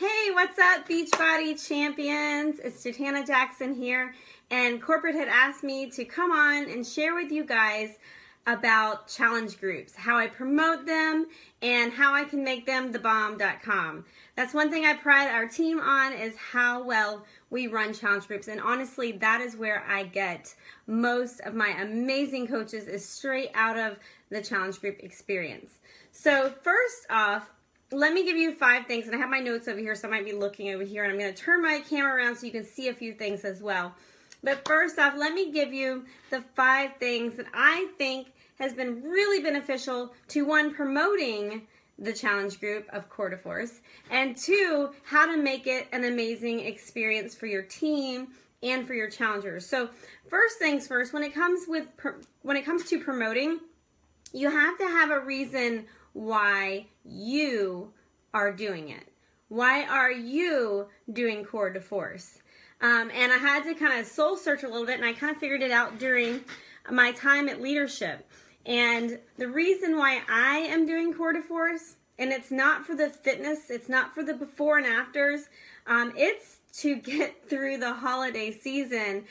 Hey, what's up, Beachbody champions? It's Jatana Jackson here, and corporate had asked me to come on and share with you guys about challenge groups, how I promote them, and how I can make them thebomb.com. That's one thing I pride our team on, is how well we run challenge groups, and honestly, that is where I get most of my amazing coaches, is straight out of the challenge group experience. So first off, let me give you 5 things, and I have my notes over here, so I might be looking over here, and I'm going to turn my camera around so you can see a few things as well. But first off, let me give you the 5 things that I think has been really beneficial to, 1, promoting the challenge group of Core de Force, and 2, how to make it an amazing experience for your team and for your challengers. So first things first, when it comes to promoting, you have to have a reason why you are doing it. Why are you doing Core de Force? And I had to kind of soul search a little bit, and I kind of figured it out during my time at leadership. And the reason why I am doing Core de Force, and it's not for the fitness, it's not for the before and afters, it's to get through the holiday season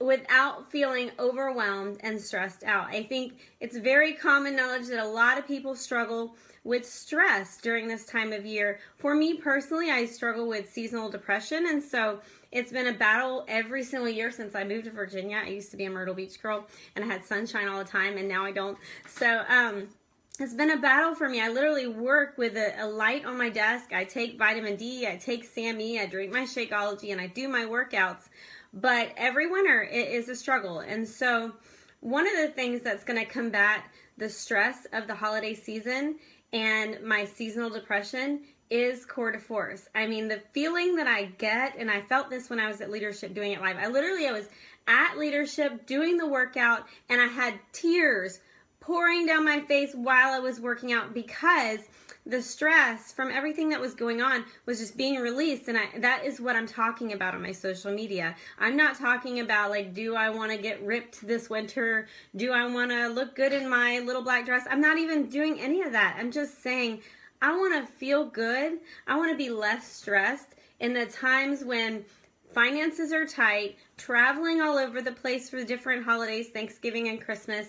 without feeling overwhelmed and stressed out. I think it's very common knowledge that a lot of people struggle with stress during this time of year. For me personally, I struggle with seasonal depression, and so it's been a battle every single year since I moved to Virginia. I used to be a Myrtle Beach girl, and I had sunshine all the time, and now I don't. So it's been a battle for me. I literally work with a light on my desk. I take vitamin D, I take SAMe, I drink my Shakeology, and I do my workouts. But every winter it is a struggle. And so one of the things that's going to combat the stress of the holiday season and my seasonal depression is Core de Force. I mean, the feeling that I get, and I felt this when I was at leadership doing it live. I was at leadership doing the workout, and I had tears pouring down my face while I was working out, because the stress from everything that was going on was just being released. And that is what I'm talking about on my social media. I'm not talking about, like, do I want to get ripped this winter? Do I want to look good in my little black dress? I'm not even doing any of that. I'm just saying I want to feel good. I want to be less stressed in the times when finances are tight, traveling all over the place for the different holidays, Thanksgiving and Christmas,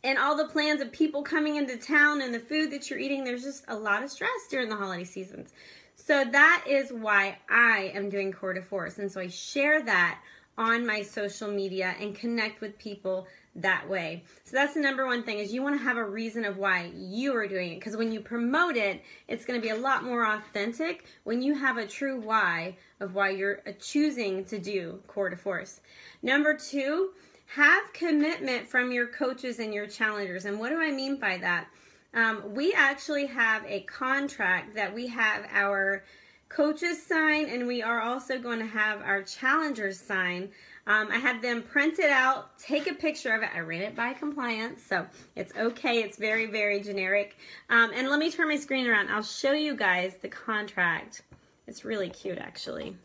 and all the plans of people coming into town and the food that you're eating. There's just a lot of stress during the holiday seasons. So that is why I am doing Core de Force. And so I share that on my social media and connect with people that way. So that's the number 1 thing, is you want to have a reason of why you are doing it. Because when you promote it, it's going to be a lot more authentic when you have a true why of why you're choosing to do Core de Force. Number 2, have commitment from your coaches and your challengers. And what do I mean by that? We actually have a contract that we have our coaches sign, and we are also going to have our challengers sign. I had them print it out, take a picture of it. I ran it by compliance, so it's okay. It's very, very generic. And let me turn my screen around. I'll show you guys the contract. It's really cute, actually.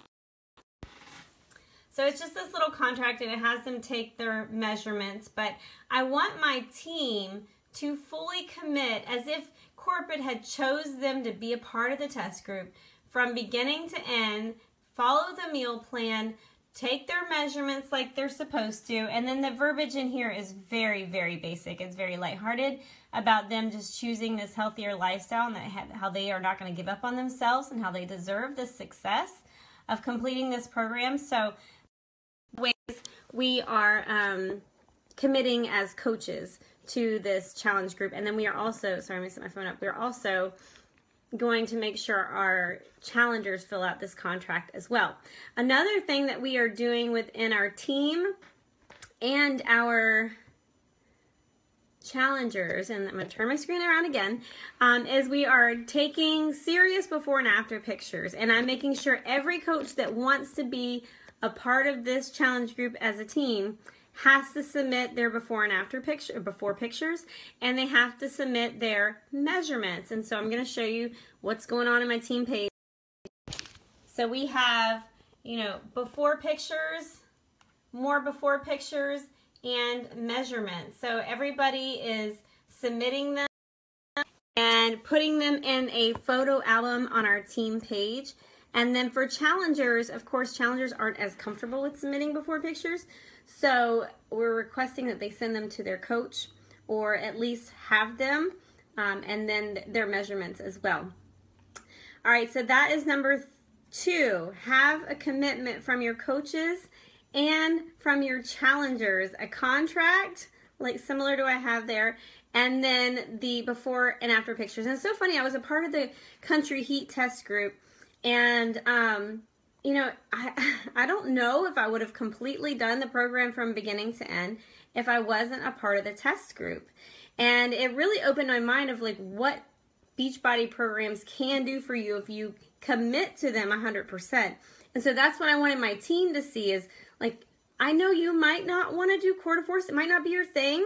So it's just this little contract, and it has them take their measurements, but I want my team to fully commit as if corporate had chose them to be a part of the test group from beginning to end, follow the meal plan, take their measurements like they're supposed to, and then the verbiage in here is very, very basic. It's very lighthearted about them just choosing this healthier lifestyle, and how they are not going to give up on themselves, and how they deserve the success of completing this program. So ways we are committing as coaches to this challenge group. And then we are also, sorry, I'm messing my phone up, we're also going to make sure our challengers fill out this contract as well. Another thing that we are doing within our team and our challengers, and I'm going to turn my screen around again, is we are taking serious before and after pictures. And I'm making sure every coach that wants to be a part of this challenge group as a team has to submit their before and after pictures, and they have to submit their measurements. And so I'm going to show you what's going on in my team page. So we have, before pictures, more before pictures, and measurements. So everybody is submitting them and putting them in a photo album on our team page. And then for challengers, of course, challengers aren't as comfortable with submitting before pictures, so we're requesting that they send them to their coach or at least have them, and then their measurements as well. All right, so that is number 2. Have a commitment from your coaches and from your challengers, a contract, like similar to what I have there, and then the before and after pictures. And it's so funny, I was a part of the Country Heat test group, and you know, I don't know if I would have completely done the program from beginning to end if I wasn't a part of the test group. And it really opened my mind of like what Beachbody programs can do for you if you commit to them 100%. And so that's what I wanted my team to see is like, I know you might not want to do quarter force. It might not be your thing,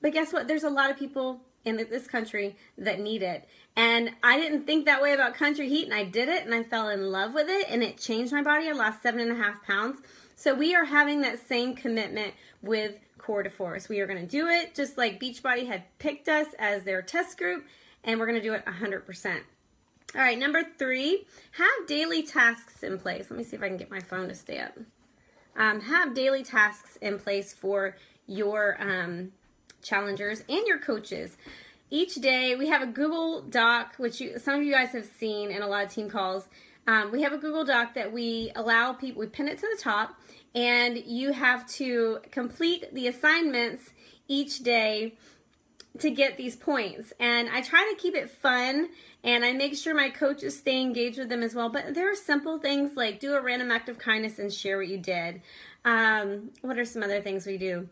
but guess what? There's a lot of people in this country that need it. And I didn't think that way about Country Heat, and I did it, and I fell in love with it, and it changed my body. I lost 7.5 pounds. So we are having that same commitment with Core de Force. We are going to do it just like Beachbody had picked us as their test group, and we're going to do it 100%. All right, number 3, have daily tasks in place. Let me see if I can get my phone to stay up. Have daily tasks in place for your challengers and your coaches. Each day we have a Google Doc, which some of you guys have seen in a lot of team calls. We have a Google Doc that we allow people, we pin it to the top, and you have to complete the assignments each day to get these points. And I try to keep it fun, and I make sure my coaches stay engaged with them as well. But there are simple things like do a random act of kindness and share what you did. What are some other things we do?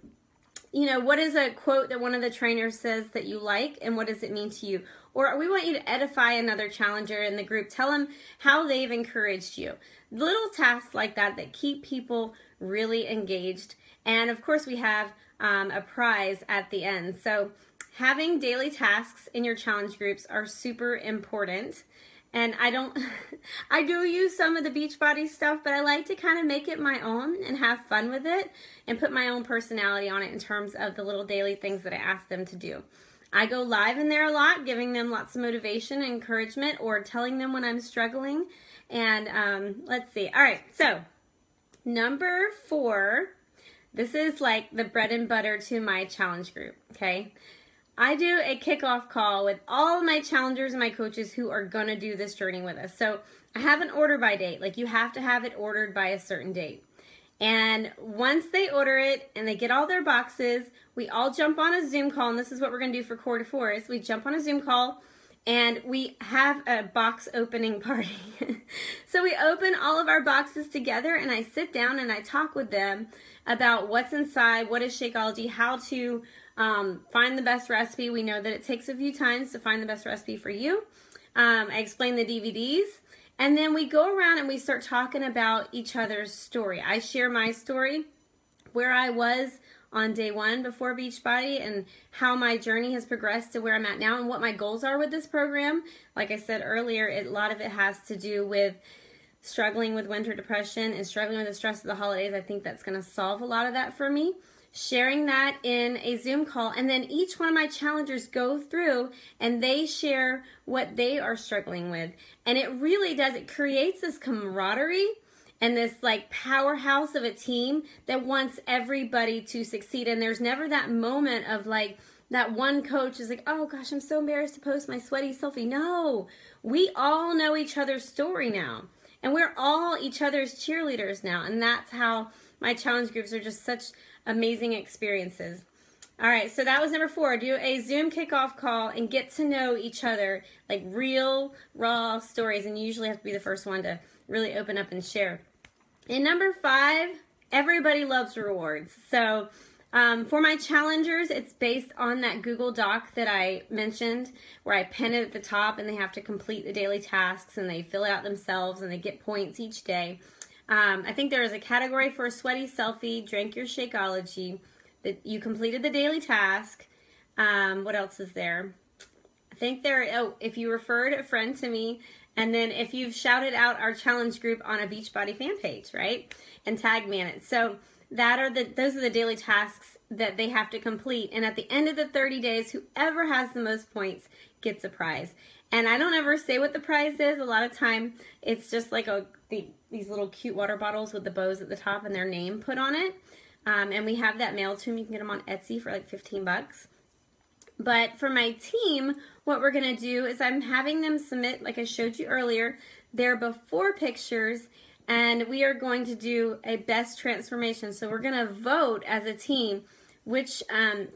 You know, what is a quote that one of the trainers says that you like, and what does it mean to you? Or we want you to edify another challenger in the group. Tell them how they've encouraged you. Little tasks like that that keep people really engaged. And of course we have a prize at the end. So having daily tasks in your challenge groups are super important. And I do use some of the Beachbody stuff, but I like to kind of make it my own and have fun with it and put my own personality on it in terms of the little daily things that I ask them to do. I go live in there a lot, giving them lots of motivation and encouragement, or telling them when I'm struggling. And let's see. All right, so number 4, this is like the bread and butter to my challenge group, okay? I do a kickoff call with all of my challengers and my coaches who are going to do this journey with us. So I have an order by date. Like you have to have it ordered by a certain date. And once they order it and they get all their boxes, we all jump on a Zoom call. And this is what we're going to do for Core de Force. We jump on a Zoom call and we have a box opening party. So we open all of our boxes together, and I sit down and I talk with them about what's inside, what is Shakeology, how to find the best recipe. We know that it takes a few times to find the best recipe for you. I explain the DVDs, and then we go around and we start talking about each other's story. I share my story, where I was on day 1 before Beachbody, and how my journey has progressed to where I'm at now and what my goals are with this program. Like I said earlier, a lot of it has to do with struggling with winter depression and struggling with the stress of the holidays. I think that's going to solve a lot of that for me. Sharing that in a Zoom call, and then each one of my challengers go through and they share what they are struggling with. And it really does, it creates this camaraderie and this like powerhouse of a team that wants everybody to succeed. And there's never that moment of like, that one coach is like, oh gosh, I'm so embarrassed to post my sweaty selfie. No, we all know each other's story now. And we're all each other's cheerleaders now. And that's how my challenge groups are just such amazing experiences. All right, so that was number 4. Do a Zoom kickoff call and get to know each other, like real, raw stories. And you usually have to be the first one to really open up and share. And number 5, everybody loves rewards. So for my challengers, it's based on that Google Doc that I mentioned, where I pin it at the top and they have to complete the daily tasks and they fill it out themselves and they get points each day. I think there is a category for a sweaty selfie, drank your Shakeology, that you completed the daily task. What else is there? I think if you referred a friend to me, and then if you've shouted out our challenge group on a Beachbody fan page, right? And tagged me in it. So those are the daily tasks that they have to complete. And at the end of the 30 days, whoever has the most points gets a prize. And I don't ever say what the prize is. A lot of time it's just like these little cute water bottles with the bows at the top and their name put on it. And we have that mailed to them. You can get them on Etsy for like 15 bucks. But for my team, what we're going to do is I'm having them submit, like I showed you earlier, their before pictures, and we are going to do a best transformation. So we're going to vote as a team which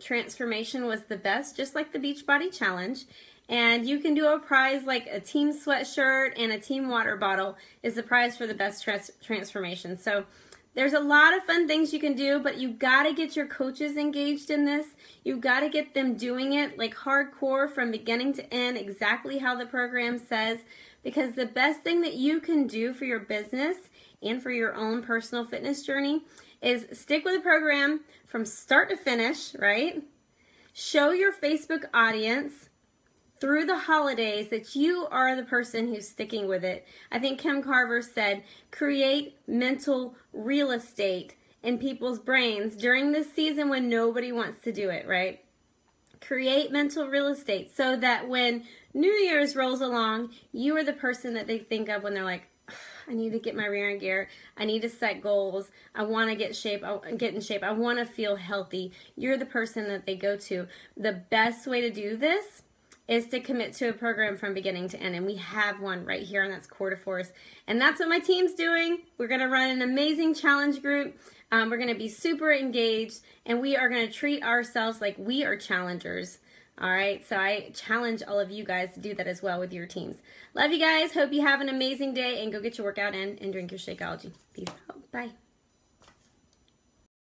transformation was the best, just like the Beachbody Challenge. And you can do a prize like a team sweatshirt and a team water bottle is the prize for the best transformation. So there's a lot of fun things you can do, but you got to get your coaches engaged in this. You've got to get them doing it like hardcore from beginning to end, exactly how the program says, because the best thing that you can do for your business and for your own personal fitness journey is stick with the program from start to finish, right? Show your Facebook audience through the holidays that you are the person who's sticking with it. I think Kim Carver said, create mental real estate in people's brains during this season when nobody wants to do it, right? Create mental real estate so that when New Year's rolls along, you are the person that they think of when they're like, I need to get my rear end gear. I need to set goals. I want to get in shape. I want to feel healthy. You're the person that they go to. The best way to do this is to commit to a program from beginning to end. And we have one right here, and that's Core to Force. And that's what my team's doing. We're going to run an amazing challenge group. We're going to be super engaged, and we are going to treat ourselves like we are challengers. All right, so I challenge all of you guys to do that as well with your teams. Love you guys. Hope you have an amazing day, and go get your workout in and drink your Shakeology. Peace out. Bye.